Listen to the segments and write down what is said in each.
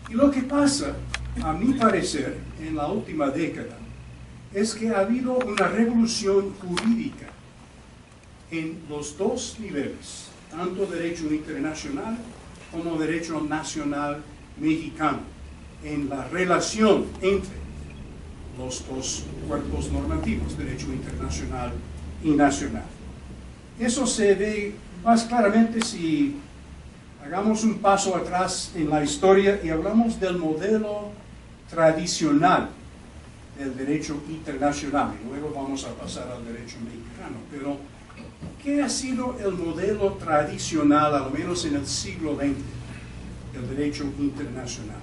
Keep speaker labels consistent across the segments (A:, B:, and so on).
A: Y lo que pasa, a mi parecer, en la última década, es que ha habido una revolución jurídica en los dos niveles, tanto derecho internacional como derecho nacional mexicano, en la relación entre los dos cuerpos normativos, derecho internacional y nacional. Eso se ve más claramente si hagamos un paso atrás en la historia y hablamos del modelo tradicional del derecho internacional, y luego vamos a pasar al derecho mexicano. Pero, ¿qué ha sido el modelo tradicional, al menos en el siglo XX, del derecho internacional?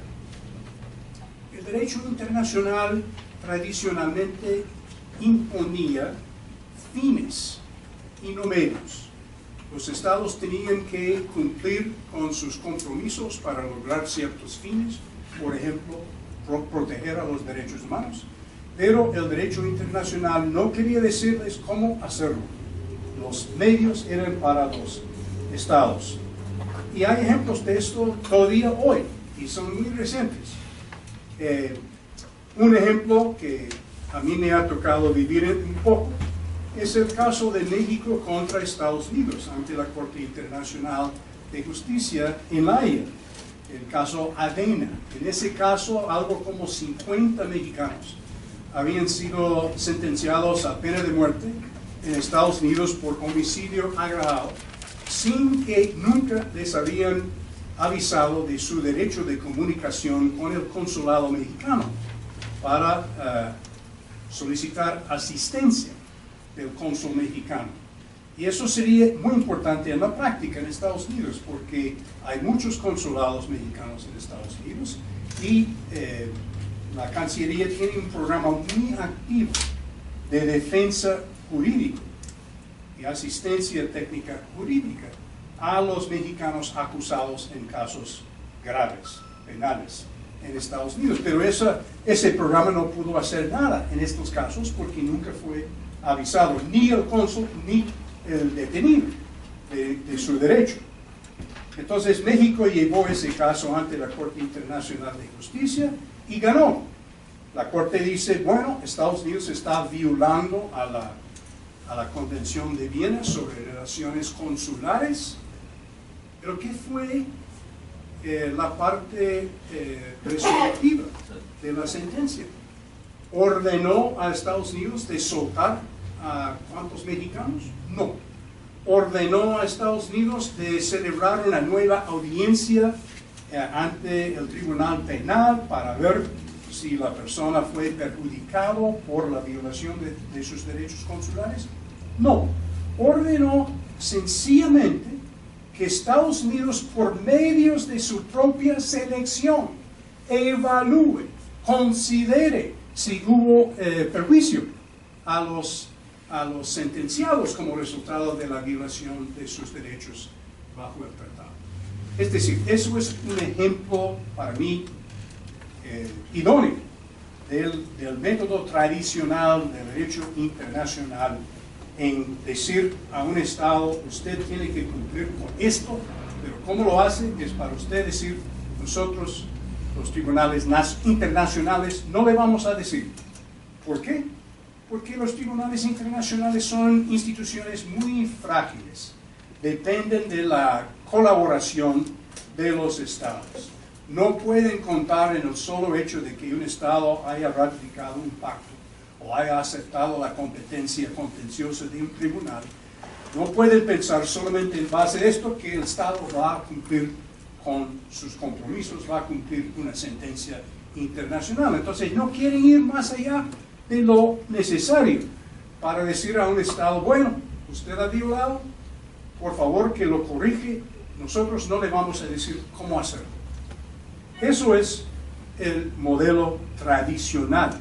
A: El derecho internacional tradicionalmente imponía fines y no medios. Los estados tenían que cumplir con sus compromisos para lograr ciertos fines, por ejemplo, proteger a los derechos humanos, pero el derecho internacional no quería decirles cómo hacerlo. Los medios eran para los estados. Y hay ejemplos de esto todavía hoy, y son muy recientes. Un ejemplo que a mí me ha tocado vivir un poco es el caso de México contra Estados Unidos ante la Corte Internacional de Justicia en La Haya, el caso Adena. En ese caso, algo como 50 mexicanos habían sido sentenciados a pena de muerte en Estados Unidos por homicidio agravado, sin que nunca les habían avisado de su derecho de comunicación con el consulado mexicano para solicitar asistencia del cónsul mexicano. Y eso sería muy importante en la práctica en Estados Unidos, porque hay muchos consulados mexicanos en Estados Unidos y la Cancillería tiene un programa muy activo de defensa jurídica y asistencia técnica jurídica a los mexicanos acusados en casos graves, penales, en Estados Unidos. Pero ese programa no pudo hacer nada en estos casos porque nunca fue avisado ni el cónsul ni el detenido de su derecho. Entonces México llevó ese caso ante la Corte Internacional de Justicia y ganó. La Corte dice, bueno, Estados Unidos está violando a la Convención de Viena sobre relaciones consulares. Pero ¿qué fue la parte resolutiva de la sentencia? ¿Ordenó a Estados Unidos de soltar a cuántos mexicanos? No. ¿Ordenó a Estados Unidos de celebrar una nueva audiencia ante el Tribunal Penal para ver si la persona fue perjudicado por la violación de sus derechos consulares? No. Ordenó sencillamente que Estados Unidos, por medios de su propia selección, evalúe, considere si hubo perjuicio a los sentenciados como resultado de la violación de sus derechos bajo el tratado. Es decir, eso es un ejemplo para mí idóneo del método tradicional del derecho internacional en decir a un Estado, usted tiene que cumplir con esto, pero ¿cómo lo hace? Es para usted decir, nosotros, los tribunales internacionales, no le vamos a decir. ¿Por qué? Porque los tribunales internacionales son instituciones muy frágiles, dependen de la colaboración de los Estados. No pueden contar en el solo hecho de que un Estado haya ratificado un pacto o haya aceptado la competencia contenciosa de un tribunal. No pueden pensar solamente en base a esto que el Estado va a cumplir con sus compromisos, va a cumplir una sentencia internacional. Entonces no quieren ir más allá de lo necesario para decir a un Estado, bueno, usted ha violado, por favor que lo corrige, nosotros no le vamos a decir cómo hacerlo. Eso es el modelo tradicional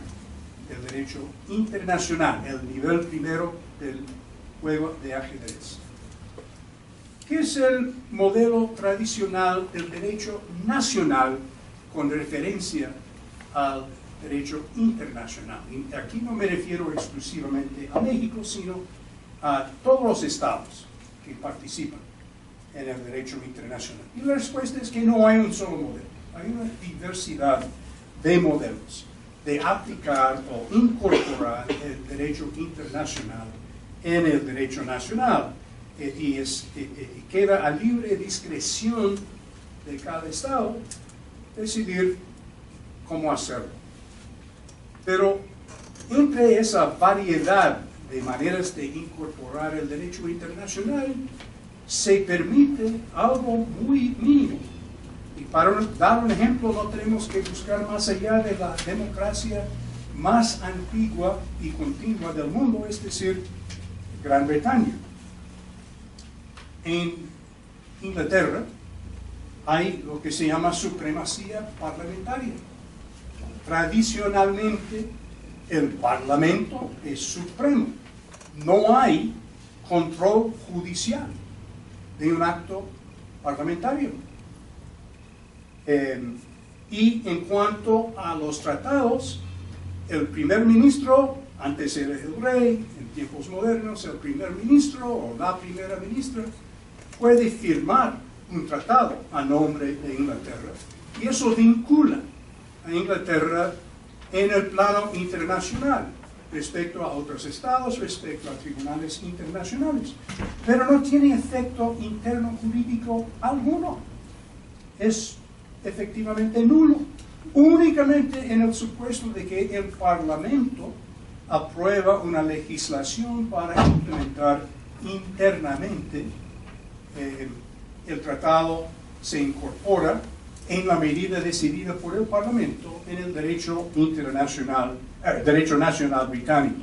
A: del derecho internacional, el nivel primero del juego de ajedrez. ¿Qué es el modelo tradicional del derecho nacional con referencia al derecho internacional? Y aquí no me refiero exclusivamente a México, sino a todos los estados que participan en el derecho internacional. Y la respuesta es que no hay un solo modelo. hay una diversidad de modelos de aplicar o incorporar el derecho internacional en el derecho nacional. Y queda a libre discreción de cada Estado decidir cómo hacerlo. Pero entre esa variedad de maneras de incorporar el derecho internacional, se permite algo muy mínimo. Y para dar un ejemplo, no tenemos que buscar más allá de la democracia más antigua y continua del mundo, es decir, Gran Bretaña. En Inglaterra hay lo que se llama supremacía parlamentaria. Tradicionalmente, el Parlamento es supremo. No hay control judicial de un acto parlamentario. Y en cuanto a los tratados, el primer ministro, antes era el rey, en tiempos modernos, el primer ministro o la primera ministra, puede firmar un tratado a nombre de Inglaterra. Y eso vincula a Inglaterra en el plano internacional, respecto a otros estados, respecto a tribunales internacionales. Pero no tiene efecto interno jurídico alguno. Es efectivamente nulo. Únicamente en el supuesto de que el Parlamento aprueba una legislación para implementar internamente el tratado, se incorpora en la medida decidida por el Parlamento en el derecho internacional, derecho nacional británico.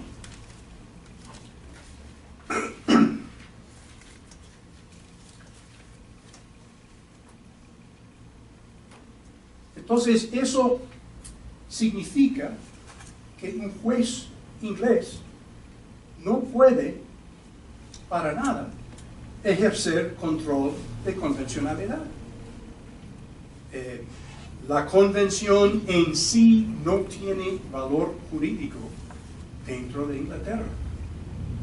A: Entonces, eso significa que un juez inglés no puede, para nada, ejercer control de convencionalidad. La convención en sí no tiene valor jurídico dentro de Inglaterra.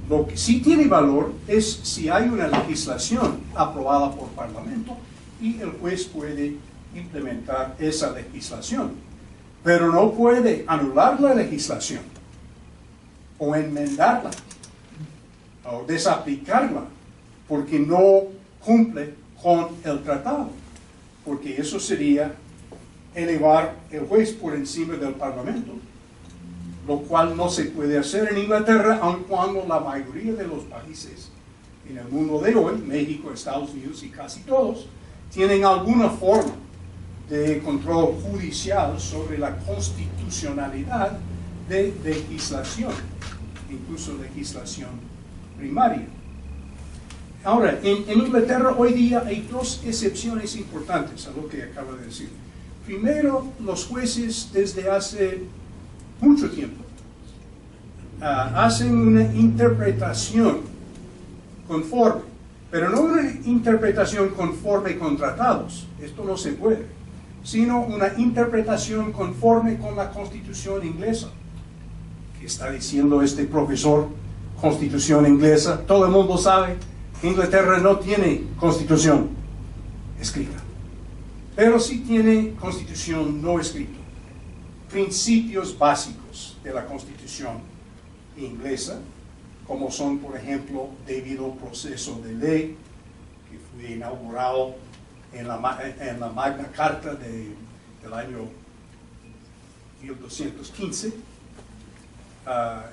A: Lo que sí tiene valor es si hay una legislación aprobada por Parlamento y el juez puede implementar esa legislación, pero no puede anular la legislación o enmendarla o desaplicarla porque no cumple con el tratado, porque eso sería elevar el juez por encima del Parlamento, lo cual no se puede hacer en Inglaterra, aun cuando la mayoría de los países en el mundo de hoy, México, Estados Unidos y casi todos, tienen alguna forma de control judicial sobre la constitucionalidad de legislación, incluso legislación primaria. Ahora, en Inglaterra hoy día hay dos excepciones importantes a lo que acabo de decir. Primero, los jueces desde hace mucho tiempo hacen una interpretación conforme, pero no una interpretación conforme con tratados, esto no se puede, sino una interpretación conforme con la Constitución inglesa. ¿Qué está diciendo este profesor? Constitución inglesa. Todo el mundo sabe que Inglaterra no tiene constitución escrita, pero sí tiene constitución no escrita. Principios básicos de la Constitución inglesa, como son, por ejemplo, debido proceso de ley, que fue inaugurado en la Magna Carta del año 1215,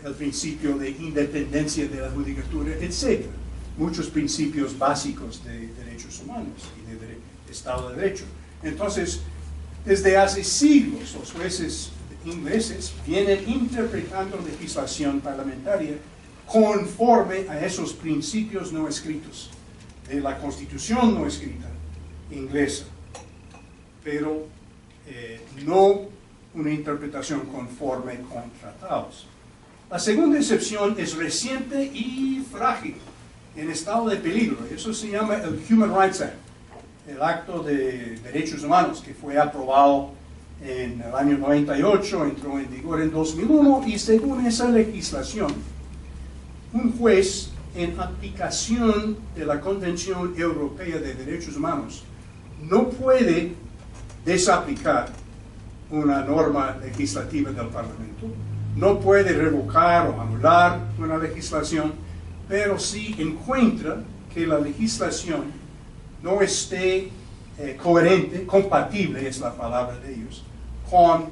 A: el principio de independencia de la judicatura, etc. Muchos principios básicos de derechos humanos y de Estado de Derecho. Entonces, desde hace siglos, los jueces ingleses vienen interpretando legislación parlamentaria conforme a esos principios no escritos de la Constitución no escrita inglesa, pero no una interpretación conforme con tratados. La segunda excepción es reciente y frágil, en estado de peligro. Eso se llama el Human Rights Act, el Acto de Derechos Humanos, que fue aprobado en el año 98, entró en vigor en 2001, y según esa legislación, un juez en aplicación de la Convención Europea de Derechos Humanos no puede desaplicar una norma legislativa del Parlamento, no puede revocar o anular una legislación, pero si encuentra que la legislación no esté coherente, compatible es la palabra de ellos, con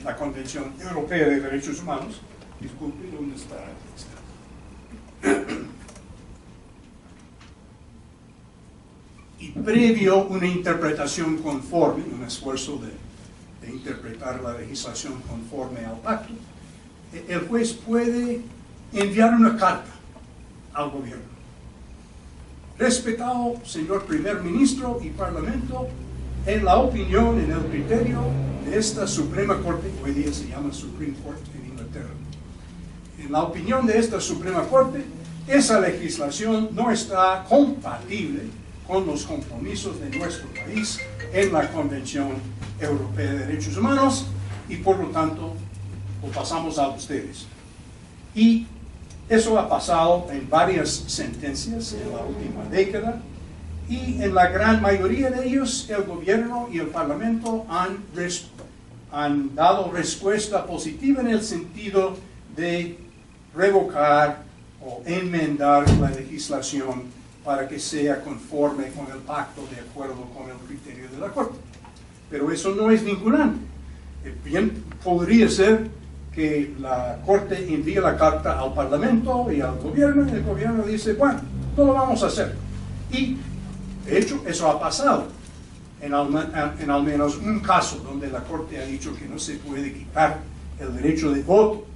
A: la Convención Europea de Derechos Humanos. Disculpe, ¿dónde está? Y previo una interpretación conforme, un esfuerzo de interpretar la legislación conforme al pacto, el juez puede enviar una carta al gobierno. Respetado señor primer ministro y parlamento, en la opinión, en el criterio de esta Suprema Corte, hoy día se llama Supreme Court en Inglaterra, en la opinión de esta Suprema Corte, esa legislación no está compatible con los compromisos de nuestro país en la Convención Europea de Derechos Humanos y por lo tanto lo pasamos a ustedes. Y eso ha pasado en varias sentencias en la última década y en la gran mayoría de ellos el gobierno y el parlamento han dado respuesta positiva en el sentido de revocar o enmendar la legislación para que sea conforme con el pacto de acuerdo con el criterio de la Corte. Pero eso no es vinculante. Bien podría ser que la Corte envíe la carta al Parlamento y al gobierno, y el gobierno dice, bueno, no lo vamos a hacer. Y, de hecho, eso ha pasado en al menos un caso donde la Corte ha dicho que no se puede quitar el derecho de voto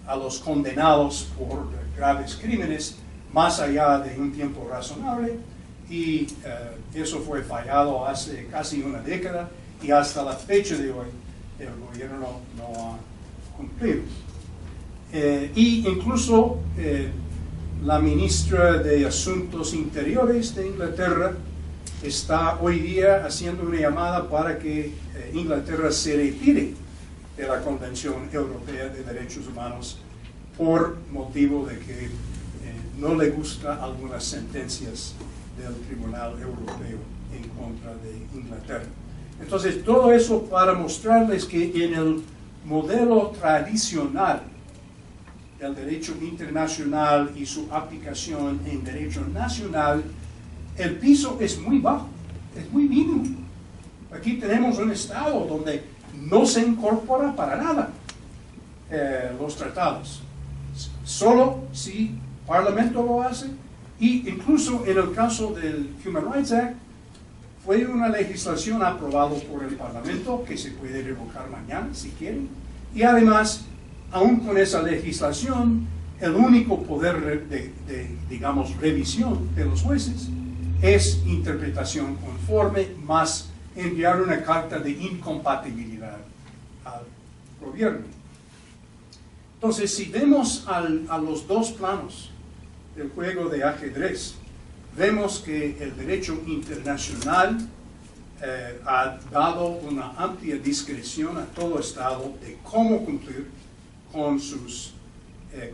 A: a los condenados por graves crímenes más allá de un tiempo razonable, y eso fue fallado hace casi una década, y hasta la fecha de hoy el gobierno no ha cumplido. Y incluso la ministra de Asuntos Interiores de Inglaterra está hoy día haciendo una llamada para que Inglaterra se retire de la Convención Europea de Derechos Humanos por motivo de que no le gustan algunas sentencias del Tribunal Europeo en contra de Inglaterra. Entonces, todo eso para mostrarles que en el modelo tradicional del derecho internacional y su aplicación en derecho nacional, el piso es muy bajo, es muy mínimo. Aquí tenemos un estado donde no se incorpora para nada los tratados. Solo si el Parlamento lo hace, y incluso en el caso del Human Rights Act, fue una legislación aprobada por el Parlamento que se puede revocar mañana si quieren, y además, aún con esa legislación, el único poder de digamos, revisión de los jueces es interpretación conforme, más enviar una carta de incompatibilidad al gobierno. Entonces, si vemos a los dos planos del juego de ajedrez, vemos que el derecho internacional ha dado una amplia discreción a todo Estado de cómo cumplir con sus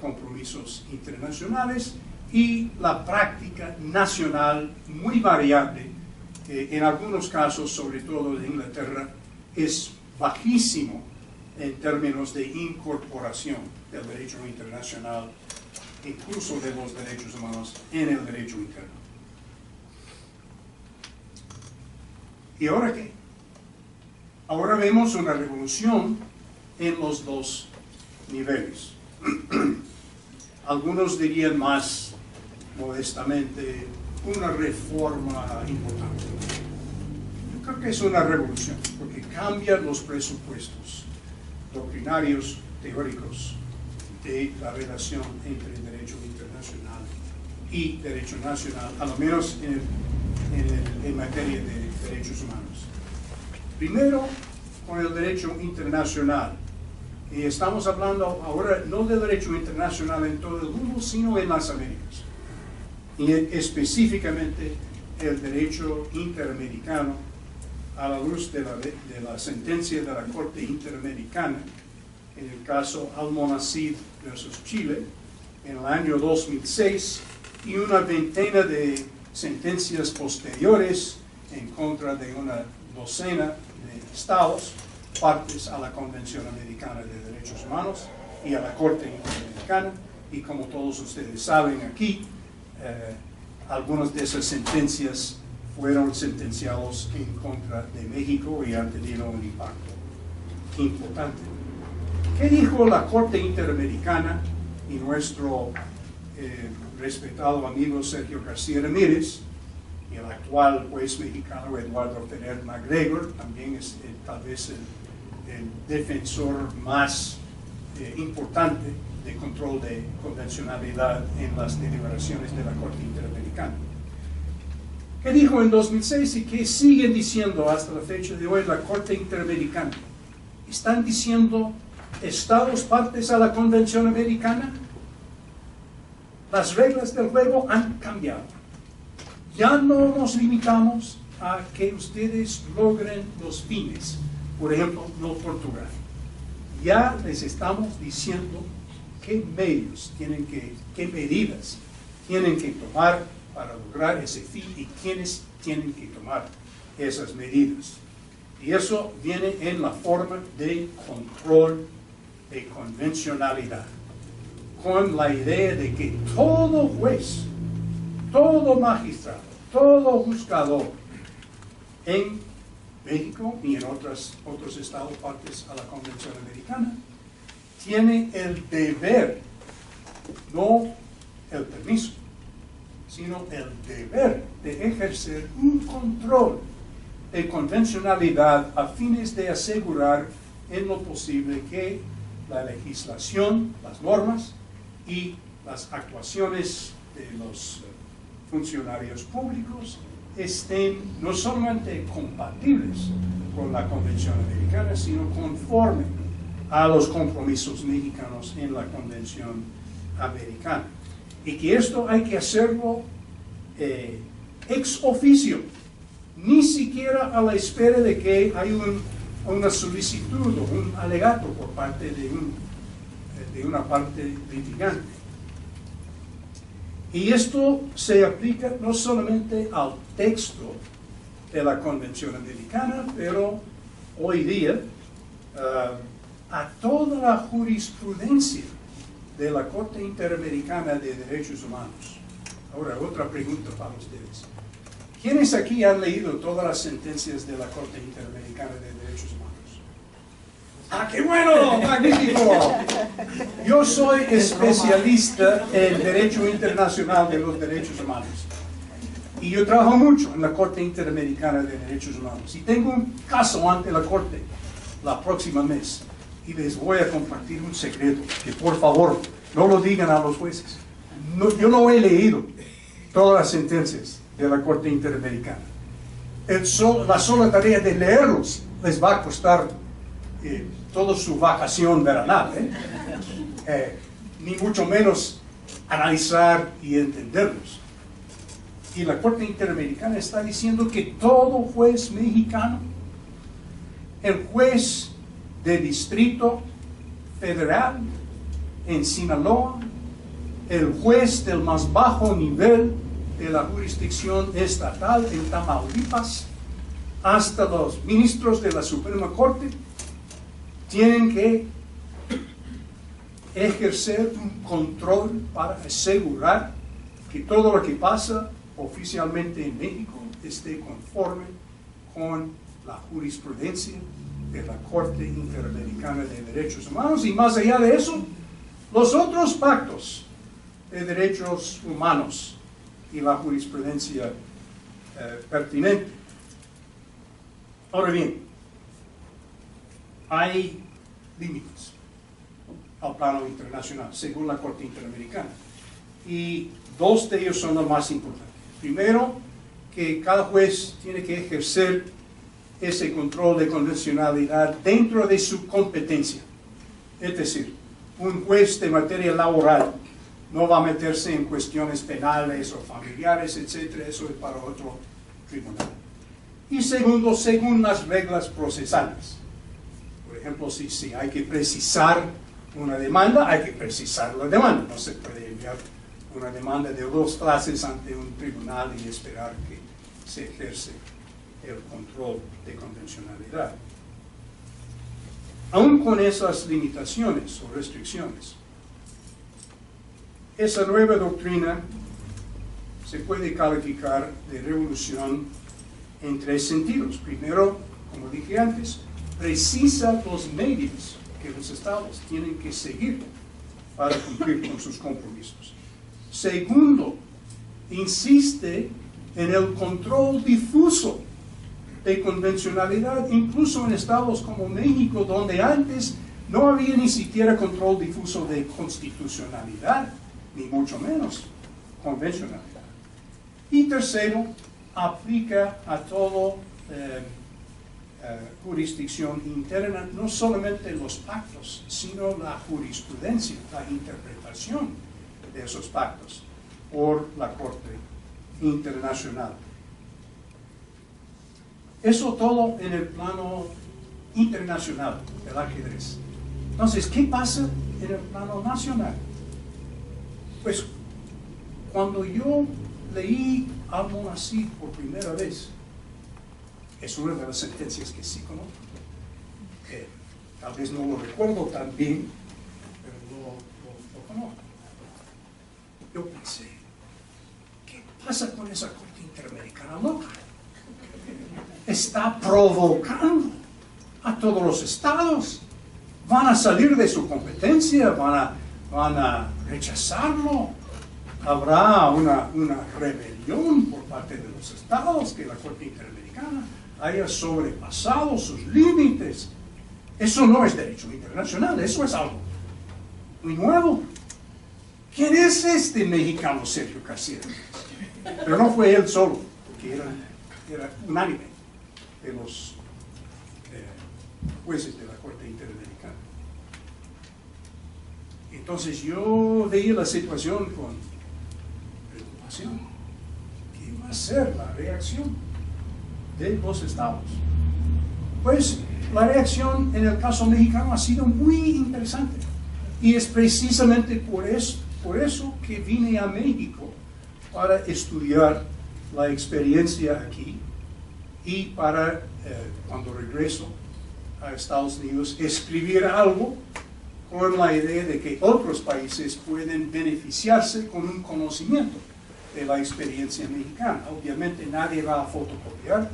A: compromisos internacionales, y la práctica nacional muy variable, en algunos casos, sobre todo de Inglaterra, es bajísimo en términos de incorporación del derecho internacional, incluso de los derechos humanos, en el derecho interno. ¿Y ahora qué? Ahora vemos una revolución en los dos niveles. Algunos dirían más modestamente una reforma importante. Yo creo que es una revolución, porque cambia los presupuestos doctrinarios, teóricos, de la relación entre el derecho internacional y derecho nacional, a lo menos en materia de derechos humanos. Primero, con el derecho internacional. Y estamos hablando ahora no del derecho internacional en todo el mundo, sino en las Américas. Y específicamente el derecho interamericano, a la luz de la sentencia de la Corte Interamericana, en el caso Almonacid versus Chile, en el año 2006, y una veintena de sentencias posteriores en contra de una docena de estados partes a la Convención Americana de Derechos Humanos y a la Corte Interamericana, y como todos ustedes saben aquí, algunas de esas sentencias fueron sentenciados en contra de México y han tenido un impacto importante. ¿Qué dijo la Corte Interamericana y nuestro respetado amigo Sergio García Ramírez y el actual juez mexicano Eduardo Ferrer McGregor, también es tal vez el defensor más importante de control de convencionalidad en las deliberaciones de la Corte Interamericana? ¿Qué dijo en 2006 y qué siguen diciendo hasta la fecha de hoy la Corte Interamericana? Están diciendo estados partes a la Convención Americana. Las reglas del juego han cambiado. Ya no nos limitamos a que ustedes logren los fines, por ejemplo, no torturar. Ya les estamos diciendo qué medios qué medidas tienen que tomar para lograr ese fin y quiénes tienen que tomar esas medidas. Y eso viene en la forma de control de convencionalidad, con la idea de que todo juez, todo magistrado, todo juzgador en México y en otros estados partes a la Convención Americana tiene el deber, no el permiso, sino el deber de ejercer un control de convencionalidad a fines de asegurar en lo posible que la legislación, las normas y las actuaciones de los funcionarios públicos estén no solamente compatibles con la Convención Americana, sino conforme a los compromisos mexicanos en la Convención Americana. Y que esto hay que hacerlo ex oficio, ni siquiera a la espera de que hay una solicitud o un alegato por parte de una parte litigante. Y esto se aplica no solamente al texto de la Convención Americana, pero hoy día a toda la jurisprudencia de la Corte Interamericana de Derechos Humanos. Ahora, otra pregunta para ustedes. ¿Quiénes aquí han leído todas las sentencias de la Corte Interamericana de Derechos Humanos? ¡Ah, qué bueno! ¡Magnífico! Yo soy especialista en Derecho Internacional de los Derechos Humanos. Y yo trabajo mucho en la Corte Interamericana de Derechos Humanos. Y tengo un caso ante la Corte la próxima mes. Y les voy a compartir un secreto, que por favor no lo digan a los jueces. No, yo no he leído todas las sentencias de la Corte Interamericana. La sola tarea de leerlos les va a costar toda su vacación veranal, ni mucho menos analizar y entenderlos. Y la Corte Interamericana está diciendo que todo juez mexicano, el juez de Distrito Federal en Sinaloa, el juez del más bajo nivel de la jurisdicción estatal en Tamaulipas, hasta los ministros de la Suprema Corte, tienen que ejercer un control para asegurar que todo lo que pasa oficialmente en México esté conforme con la jurisprudencia de la Corte Interamericana de Derechos Humanos. Y más allá de eso, los otros pactos de derechos humanos y la jurisprudencia pertinente. Ahora bien, hay límites al plano internacional, según la Corte Interamericana. Y dos de ellos son los más importantes. Primero, que cada juez tiene que ejercer ese control de convencionalidad dentro de su competencia. Es decir, un juez de materia laboral no va a meterse en cuestiones penales o familiares, etc. Eso es para otro tribunal. Y segundo, según las reglas procesales. Por ejemplo, si hay que precisar una demanda, hay que precisar la demanda. No se puede enviar una demanda de dos clases ante un tribunal y esperar que se ejerce el control de convencionalidad. Aún con esas limitaciones o restricciones, esa nueva doctrina se puede calificar de revolución en tres sentidos. Primero, como dije antes, precisa los medios que los estados tienen que seguir para cumplir con sus compromisos. Segundo, insiste en el control difuso de convencionalidad, incluso en estados como México, donde antes no había ni siquiera control difuso de constitucionalidad, ni mucho menos convencionalidad. Y tercero, aplica a todo jurisdicción interna, no solamente los pactos, sino la jurisprudencia, la interpretación de esos pactos por la Corte Internacional. Eso todo en el plano internacional del ajedrez. Entonces, ¿qué pasa en el plano nacional? Pues, cuando yo leí Almonacid por primera vez, es una de las sentencias que sí conozco. Tal vez no lo recuerdo tan bien, pero lo conozco. Yo pensé, ¿qué pasa con esa Corte Interamericana loca? Está provocando a todos los estados. Van a salir de su competencia, van a rechazarlo. Habrá una rebelión por parte de los estados, que la Corte Interamericana haya sobrepasado sus límites. Eso no es derecho internacional, eso es algo muy nuevo. ¿Quién es este mexicano Sergio García? Pero no fue él solo, porque era unánime de los jueces de la Corte Interamericana. Entonces yo veía la situación con preocupación. ¿Qué va a ser la reacción de los estados? Pues la reacción en el caso mexicano ha sido muy interesante, y es precisamente por eso que vine a México, para estudiar la experiencia aquí, y para, cuando regreso a Estados Unidos, escribir algo con la idea de que otros países pueden beneficiarse con un conocimiento de la experiencia mexicana. Obviamente nadie va a fotocopiar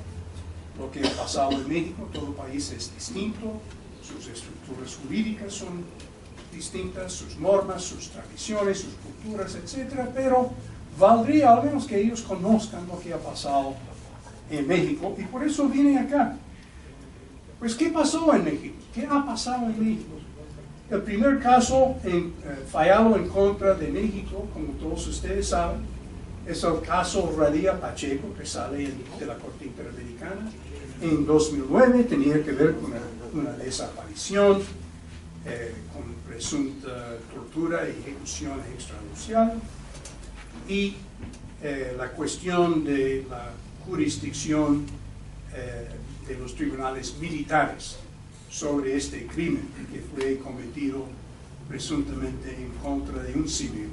A: lo que ha pasado en México, todo país es distinto, sus estructuras jurídicas son distintas, sus normas, sus tradiciones, sus culturas, etc. Pero valdría al menos que ellos conozcan lo que ha pasado en México, y por eso vine acá. Pues, ¿qué pasó en México? ¿Qué ha pasado en México? El primer caso fallado en contra de México, como todos ustedes saben, es el caso Radilla Pacheco, que sale de la Corte Interamericana en 2009. Tenía que ver con una desaparición, con presunta tortura y ejecución extrajudicial, y la cuestión de la jurisdicción de los tribunales militares sobre este crimen que fue cometido presuntamente en contra de un civil.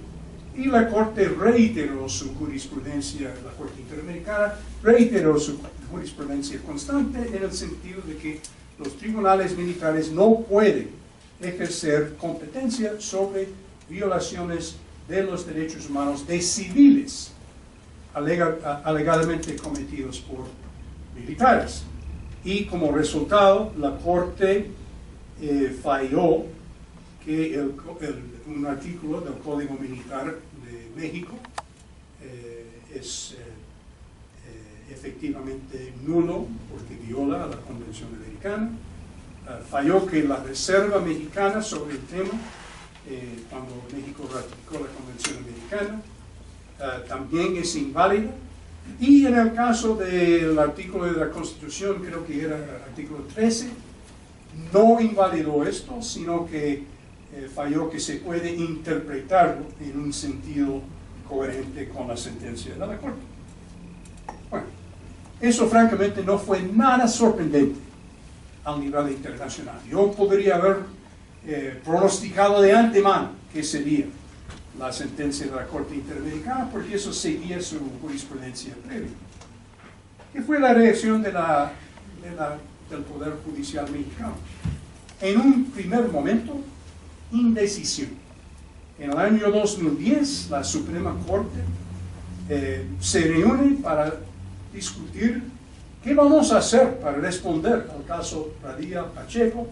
A: Y la Corte reiteró su jurisprudencia, la Corte Interamericana reiteró su jurisprudencia constante, en el sentido de que los tribunales militares no pueden ejercer competencia sobre violaciones de los derechos humanos de civiles alegadamente cometidos por militares. Y como resultado, la Corte falló que un artículo del Código Militar de México es efectivamente nulo, porque viola a la Convención Americana. Falló que la reserva mexicana sobre el tema, cuando México ratificó la Convención Americana, también es inválida. Y en el caso del artículo de la Constitución, creo que era el artículo 13, no invalidó esto, sino que falló que se puede interpretarlo en un sentido coherente con la sentencia de la Corte. Bueno, eso francamente no fue nada sorprendente a nivel internacional. Yo podría haber pronosticado de antemano que sería la sentencia de la Corte Interamericana, porque eso seguía su jurisprudencia previa. ¿Qué fue la reacción del Poder Judicial mexicano? En un primer momento, indecisión. En el año 2010, la Suprema Corte se reúne para discutir qué vamos a hacer para responder al caso Radilla Pacheco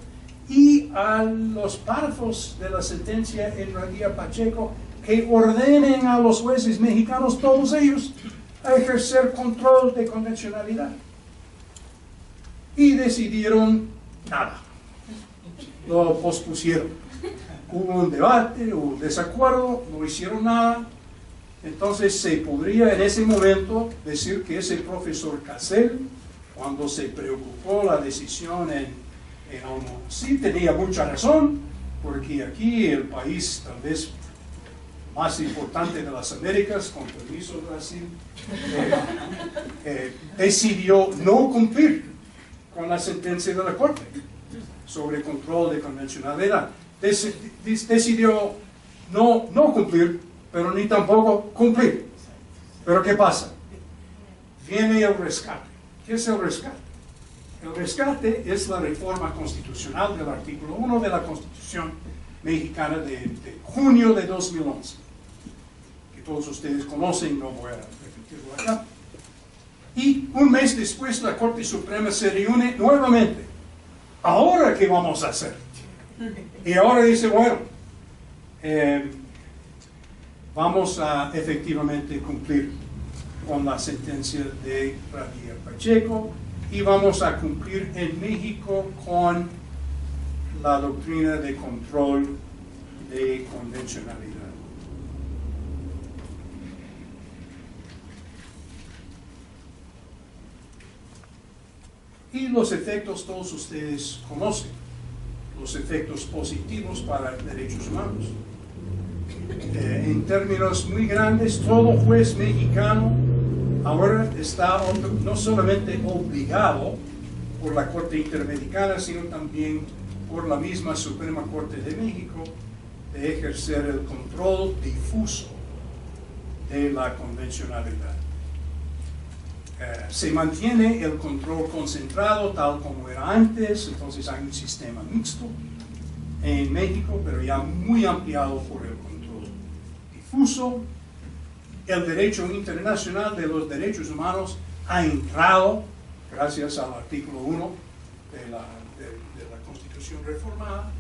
A: y a los párrafos de la sentencia en Radilla Pacheco que ordenen a los jueces mexicanos, todos ellos, a ejercer control de convencionalidad. Y decidieron nada. Lo pospusieron. Hubo un debate, hubo un desacuerdo, no hicieron nada. Entonces se podría en ese momento decir que ese profesor Casel, cuando se preocupó la decisión sí tenía mucha razón, porque aquí el país tal vez más importante de las Américas, con permiso de Brasil, decidió no cumplir con la sentencia de la Corte sobre control de convencionalidad. Decidió no cumplir, pero ni tampoco cumplir. Pero ¿qué pasa? Viene el rescate. ¿Qué es el rescate? El rescate es la reforma constitucional del artículo 1 de la Constitución mexicana de junio de 2011, que todos ustedes conocen, no voy a repetirlo acá. Y un mes después la Corte Suprema se reúne nuevamente. ¿Ahora qué vamos a hacer? Y ahora dice, bueno, vamos a efectivamente cumplir con la sentencia de Radilla Pacheco y vamos a cumplir en México con la doctrina de control de convencionalidad. Y los efectos todos ustedes conocen, los efectos positivos para derechos humanos. En términos muy grandes, todo juez mexicano ahora está no solamente obligado por la Corte Interamericana, sino también por la misma Suprema Corte de México de ejercer el control difuso de la convencionalidad. Se mantiene el control concentrado tal como era antes, entonces hay un sistema mixto en México, pero ya muy ampliado por el control difuso. El derecho internacional de los derechos humanos ha entrado, gracias al artículo 1 de la Constitución reformada,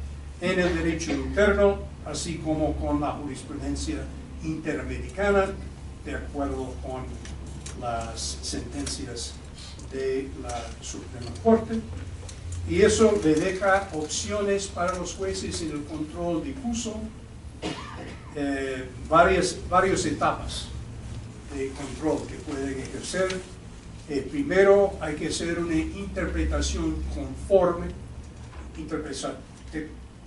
A: en el derecho interno, así como con la jurisprudencia interamericana, de acuerdo con las sentencias de la Suprema Corte. Y eso le deja opciones para los jueces en el control difuso, varias etapas de control que pueden ejercer. Primero hay que hacer una interpretación conforme,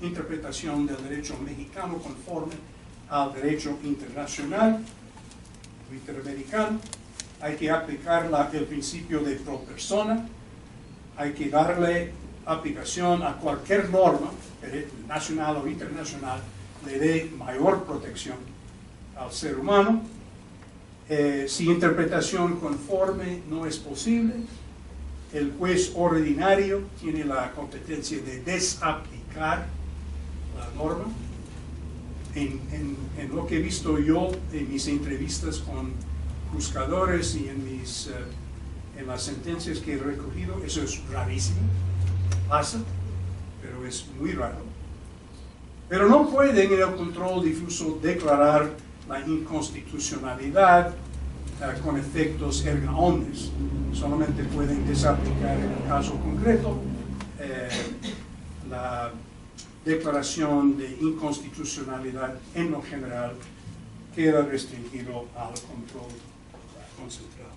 A: interpretación del derecho mexicano conforme al derecho internacional o interamericano. Hay que aplicar el principio de pro persona, hay que darle aplicación a cualquier norma, nacional o internacional, le dé mayor protección al ser humano. Si interpretación conforme no es posible, el juez ordinario tiene la competencia de desaplicar la norma. En lo que he visto yo en mis entrevistas con juzgadores y en las sentencias que he recogido, eso es rarísimo, pasa, pero es muy raro. Pero no pueden en el control difuso declarar la inconstitucionalidad con efectos erga omnes. Solamente pueden desaplicar en el caso concreto la declaración de inconstitucionalidad en lo general queda restringido al control concentrado.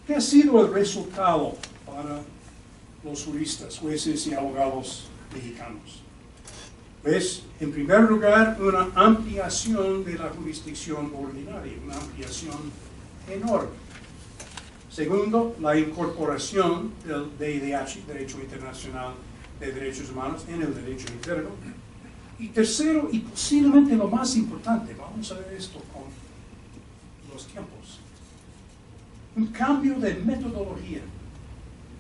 A: ¿Qué ha sido el resultado para los juristas, jueces y abogados mexicanos? Pues, en primer lugar, una ampliación de la jurisdicción ordinaria, una ampliación enorme. Segundo, la incorporación del DIDH, Derecho Internacional de Derechos Humanos, en el derecho interno. Y tercero, y posiblemente lo más importante, vamos a ver esto con los tiempos, un cambio de metodología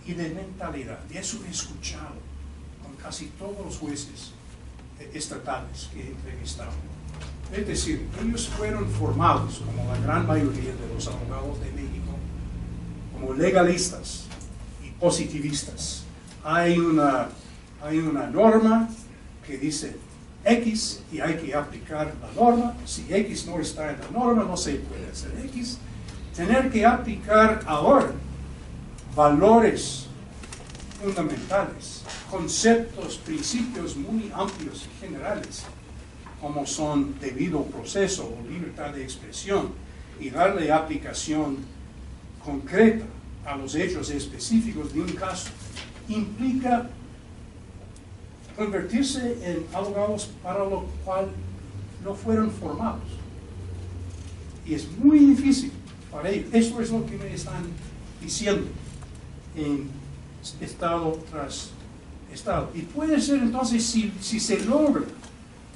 A: y de mentalidad. Y eso he escuchado con casi todos los jueces estatales que he entrevistado. Es decir, ellos fueron formados, como la gran mayoría de los abogados de México, como legalistas y positivistas. Hay una norma que dice X y hay que aplicar la norma. Si X no está en la norma, no se puede hacer X. Tener que aplicar ahora valores fundamentales, conceptos, principios muy amplios y generales, como son debido proceso o libertad de expresión, y darle aplicación concreta a los hechos específicos de un caso, implica convertirse en abogados para lo cual no fueron formados. Y es muy difícil para ellos. Eso es lo que me están diciendo en estado tras estado. Y puede ser entonces, si se logra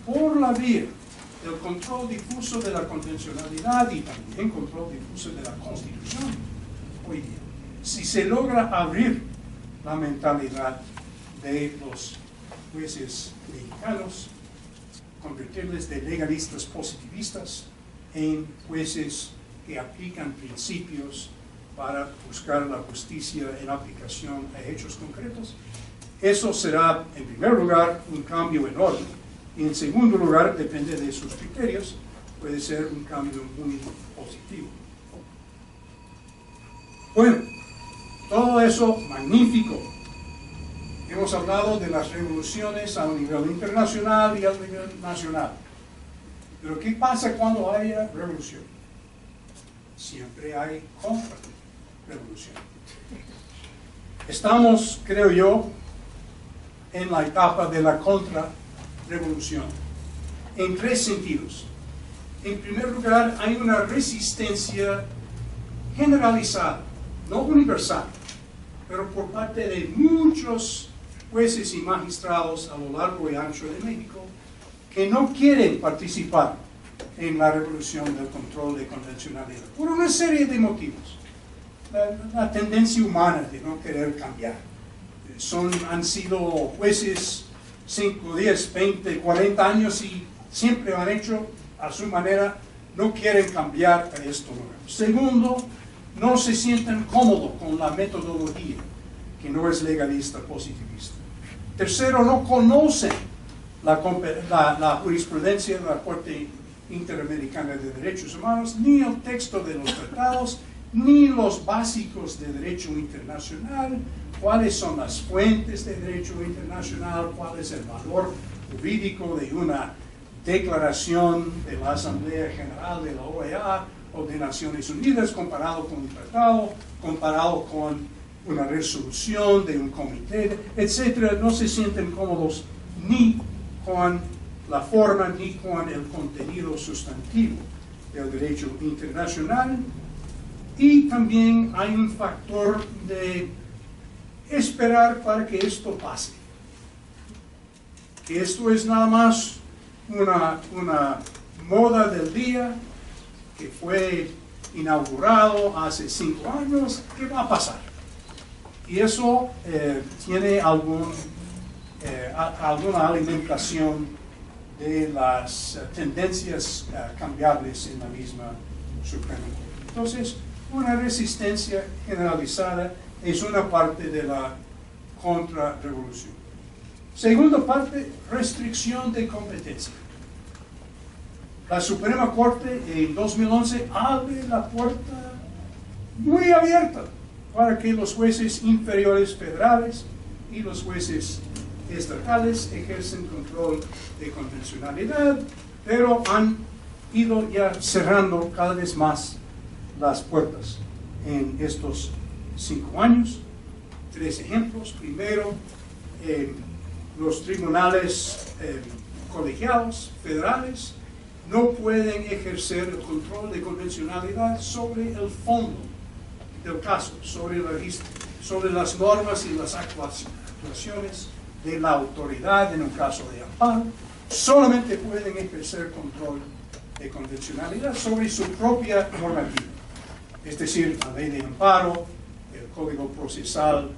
A: por la vía del control difuso de la convencionalidad y también control difuso de la Constitución hoy día, si se logra abrir la mentalidad de los jueces mexicanos, convertirles de legalistas positivistas en jueces que aplican principios para buscar la justicia en aplicación a hechos concretos, eso será, en primer lugar, un cambio enorme. Y en segundo lugar, depende de sus criterios, puede ser un cambio muy positivo. Bueno, todo eso magnífico. Hemos hablado de las revoluciones a un nivel internacional y a un nivel nacional. Pero ¿qué pasa cuando haya revolución? Siempre hay contrarrevolución. Estamos, creo yo, en la etapa de la contrarrevolución, en tres sentidos. En primer lugar, hay una resistencia generalizada, no universal, pero por parte de muchos jueces y magistrados a lo largo y ancho de México, que no quieren participar en la revolución del control de convencionalidad, por una serie de motivos. La tendencia humana de no querer cambiar. Han sido jueces 5, 10, 20, 40 años y siempre han hecho a su manera, no quieren cambiar a esto nuevo. Segundo, no se sienten cómodos con la metodología, que no es legalista positivista. Tercero, no conocen la jurisprudencia de la Corte Interamericana de Derechos Humanos, ni el texto de los tratados, ni los básicos de derecho internacional, cuáles son las fuentes de derecho internacional, cuál es el valor jurídico de una declaración de la Asamblea General de la OEA o de Naciones Unidas comparado con un tratado, comparado con una resolución de un comité, etc. No se sienten cómodos ni con la forma ni con el contenido sustantivo del derecho internacional. Y también hay un factor de esperar para que esto pase. Que esto es nada más una moda del día que fue inaugurado hace 5 años, ¿qué va a pasar? Y eso tiene alguna alimentación de las tendencias cambiables en la misma Suprema Corte. Entonces, una resistencia generalizada es una parte de la contrarrevolución. Segunda parte, restricción de competencia. La Suprema Corte en 2011 abre la puerta muy abierta para que los jueces inferiores federales y los jueces estatales ejercen control de convencionalidad, pero han ido ya cerrando cada vez más las puertas en estos 5 años. 3 ejemplos. Primero, los tribunales colegiados federales no pueden ejercer el control de convencionalidad sobre el fondo del caso, sobre las normas y las actuaciones de la autoridad en un caso de amparo. Solamente pueden ejercer control de convencionalidad sobre su propia normativa. es decir, la ley de amparo, el Código Procesal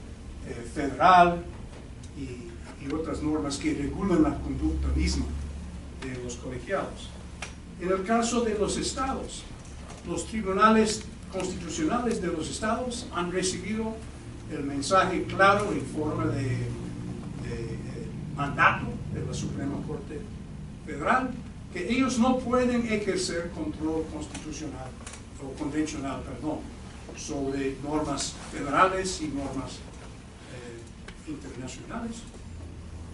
A: Federal y otras normas que regulan la conducta misma de los colegiados. En el caso de los estados, los tribunales constitucionales de los estados han recibido el mensaje claro en forma de mandato de la Suprema Corte Federal que ellos no pueden ejercer control constitucional o convencional, sobre normas federales y normas internacionales.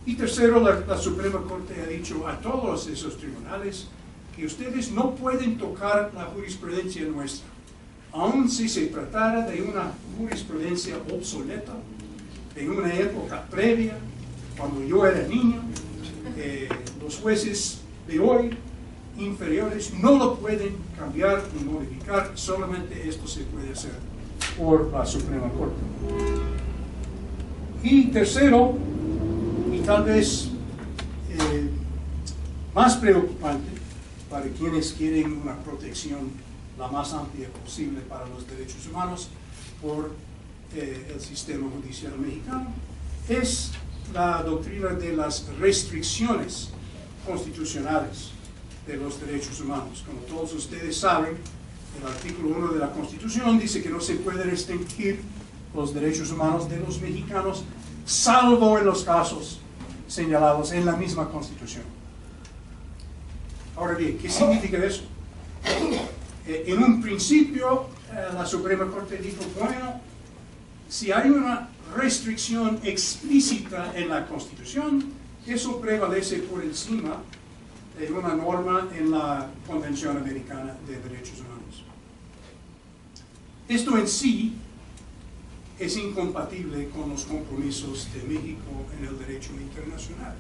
A: Y tercero, la Suprema Corte ha dicho a todos esos tribunales que ustedes no pueden tocar la jurisprudencia nuestra, aun si se tratara de una jurisprudencia obsoleta, de una época previa, cuando yo era niño. Los jueces de hoy, inferiores, no lo pueden cambiar ni modificar, solamente esto se puede hacer por la Suprema Corte. Y tercero, y tal vez más preocupante para quienes quieren una protección la más amplia posible para los derechos humanos por el sistema judicial mexicano, es la doctrina de las restricciones constitucionales de los derechos humanos. Como todos ustedes saben, el artículo 1 de la Constitución dice que no se puede restringir los derechos humanos de los mexicanos, salvo en los casos señalados en la misma Constitución. Ahora bien, ¿qué significa eso? En un principio, la Suprema Corte dijo, bueno, si hay una restricción explícita en la Constitución, eso prevalece por encima de una norma en la Convención Americana de Derechos Humanos. Esto en sí es incompatible con los compromisos de México en el derecho internacional,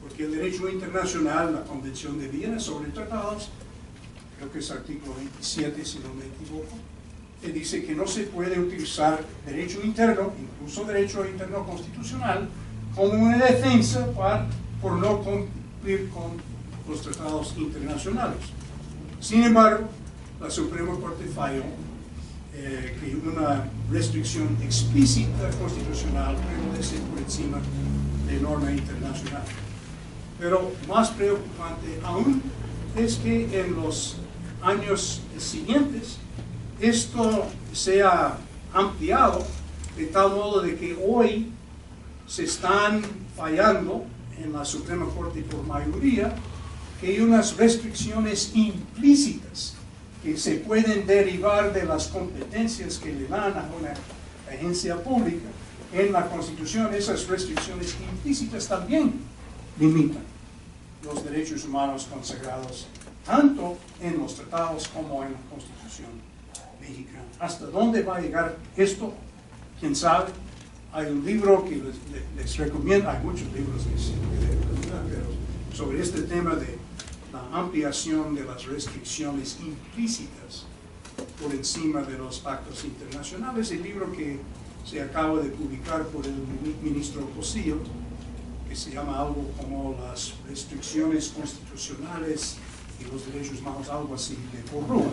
A: porque el derecho internacional, la Convención de Viena sobre Tratados, creo que es artículo 27 si no me equivoco, que dice que no se puede utilizar derecho interno, incluso derecho interno constitucional, como una defensa por no cumplir con los tratados internacionales. Sin embargo, la Suprema Corte falló que una restricción explícita constitucional prevalece por encima de norma internacional. Pero más preocupante aún es que en los años siguientes esto se ha ampliado de tal modo de que hoy se están fallando en la Suprema Corte por mayoría que hay unas restricciones implícitas que se pueden derivar de las competencias que le dan a una agencia pública en la Constitución. Esas restricciones implícitas también limitan los derechos humanos consagrados tanto en los tratados como en la Constitución mexicana. ¿Hasta dónde va a llegar esto? ¿Quién sabe? Hay un libro que les recomiendo, hay muchos libros que se pueden recomendar, pero sobre este tema de la ampliación de las restricciones implícitas por encima de los pactos internacionales, el libro que se acaba de publicar por el ministro Cosío, que se llama algo como las restricciones constitucionales y los derechos humanos, algo así, de Porrúa.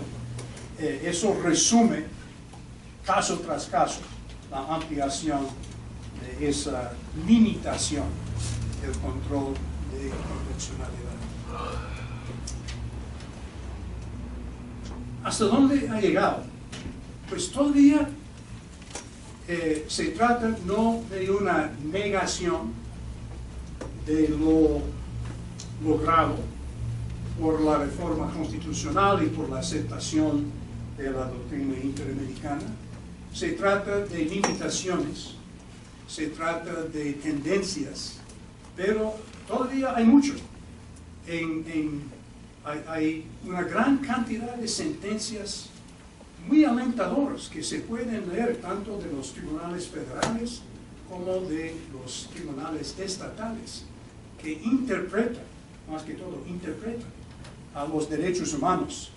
A: Eso resume, caso tras caso, la ampliación de esa limitación del control de convencionalidad. ¿Hasta dónde ha llegado? Pues todavía se trata no de una negación de lo logrado por la reforma constitucional y por la aceptación de la doctrina interamericana. Se trata de limitaciones, se trata de tendencias, pero todavía hay mucho. Hay una gran cantidad de sentencias muy alentadoras que se pueden leer tanto de los tribunales federales como de los tribunales estatales, que interpretan, más que todo, interpretan a los derechos humanos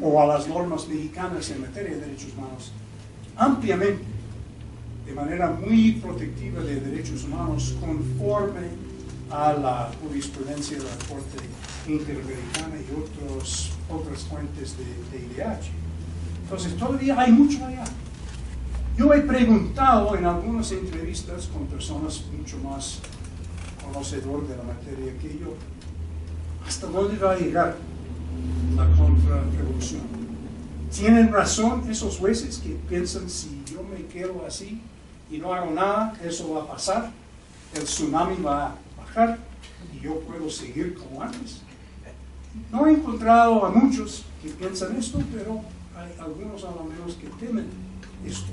A: o a las normas mexicanas en materia de derechos humanos ampliamente, de manera muy protectiva de derechos humanos, conforme a la jurisprudencia de la Corte Interamericana y otras fuentes de IDH. Entonces todavía hay mucho allá. Yo he preguntado en algunas entrevistas con personas mucho más conocedor de la materia que yo, ¿hasta dónde va a llegar la contrarrevolución? ¿Tienen razón esos jueces que piensan si yo me quedo así y no hago nada, eso va a pasar? El tsunami va a bajar y yo puedo seguir como antes. No he encontrado a muchos que piensan esto, pero hay algunos a lo menos que temen esto.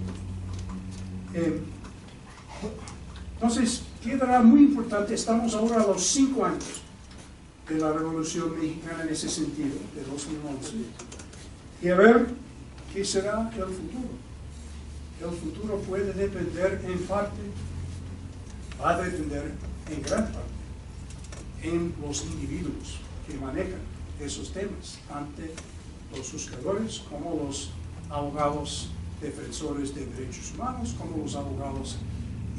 A: Entonces, quedará muy importante, estamos ahora a los 5 años de la Revolución Mexicana en ese sentido, de 2011, y a ver qué será el futuro. El futuro puede depender en parte, va a depender en gran parte, en los individuos que manejan esos temas, ante los juzgadores, como los abogados defensores de derechos humanos, como los abogados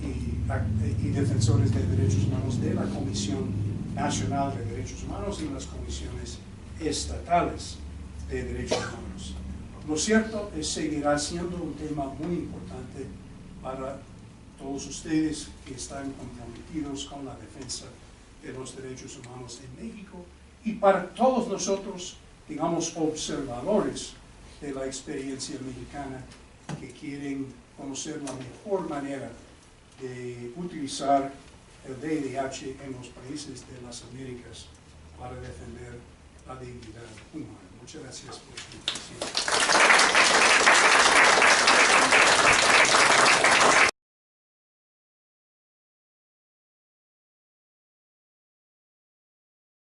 A: y defensores de derechos humanos de la Comisión Nacional de Derechos Humanos y las comisiones estatales de derechos humanos. Lo cierto es que seguirá siendo un tema muy importante para todos ustedes que están comprometidos con la defensa de los derechos humanos en México y para todos nosotros, digamos, observadores de la experiencia mexicana que quieren conocer la mejor manera de utilizar el DIH en los países de las Américas para defender la dignidad humana. Muchas gracias por su atención.